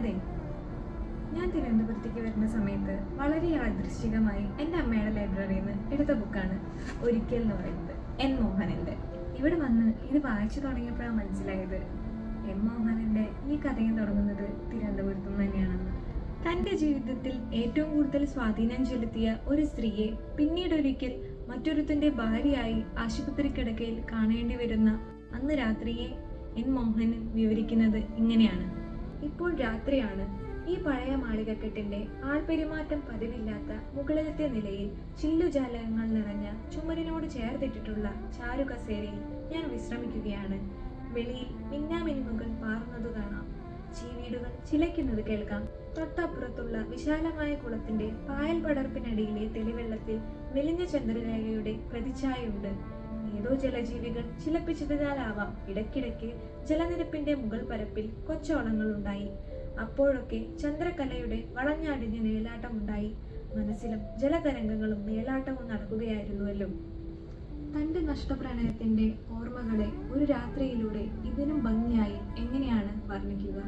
അതെ, ഞാൻ തിരുവനന്തപുരത്തേക്ക് വരുന്ന സമയത്ത് വളരെ യാദൃശ്ചികമായി എൻ്റെ അമ്മയുടെ ലൈബ്രറിയിൽ നിന്ന് എടുത്ത ബുക്കാണ് ഒരിക്കൽ എന്ന് പറയുന്നത് എൻ മോഹനൻ്റെ. ഇവിടെ വന്ന് ഇത് വായിച്ചു തുടങ്ങിയപ്പോഴാണ് മനസ്സിലായത് എം മോഹനൻ്റെ ഈ കഥയും തുടങ്ങുന്നത് തിരുവനന്തപുരത്തു നിന്ന് തന്നെയാണെന്ന്. തൻ്റെ ജീവിതത്തിൽ ഏറ്റവും കൂടുതൽ സ്വാധീനം ചെലുത്തിയ ഒരു സ്ത്രീയെ പിന്നീടൊരിക്കൽ മറ്റൊരുത്തൻ്റെ ഭാര്യയായി ആശുപത്രി കിടക്കയിൽ കാണേണ്ടി വരുന്ന അന്ന് രാത്രിയെ എൻ മോഹനൻ വിവരിക്കുന്നത് ഇങ്ങനെയാണ്. ഇപ്പോൾ രാത്രിയാണ്. ഈ പഴയ മാളികക്കെട്ടിന്റെ ആൾപെരുമാറ്റം പതിവില്ലാത്ത മുകളിലത്തെ നിലയിൽ ചില്ലുജാലകങ്ങൾ നിറഞ്ഞ ചുമരിനോട് ചേർത്തിട്ടിട്ടുള്ള ചാരുകസേരയിൽ ഞാൻ വിശ്രമിക്കുകയാണ്. വെളിയിൽ മിന്നാമിനുങ്ങുകൾ പാറുന്നത് കാണാം. ചീവീടുകൾ ചിലയ്ക്കുന്നത് കേൾക്കാം. തൊട്ടപ്പുറത്തുള്ള വിശാലമായ കുളത്തിന്റെ പായൽ പടർപ്പിനടിയിലെ തെളിവെള്ളത്തിൽ മെലിഞ്ഞ ചന്ദ്രരേഖയുടെ പ്രതിച്ഛായയുണ്ട്. ഏതോ ജലജീവികൾ ചിലപ്പിച്ചതിനാലാവാം ഇടയ്ക്കിടയ്ക്ക് ജലനിരപ്പിന്റെ മുകൾ പരപ്പിൽ കൊച്ചോളങ്ങൾ ഉണ്ടായി. അപ്പോഴൊക്കെ ചന്ദ്രകലയുടെ വളഞ്ഞാടിഞ്ഞ മേലാട്ടമുണ്ടായി. മനസ്സിലും ജലതരംഗങ്ങളും മേലാട്ടവും നടക്കുകയായിരുന്നുവല്ലോ. തന്റെ നഷ്ടപ്രണയത്തിന്റെ ഓർമ്മകളെ ഒരു രാത്രിയിലൂടെ ഇതിനും ഭംഗിയായി എങ്ങനെയാണ് വർണ്ണിക്കുക?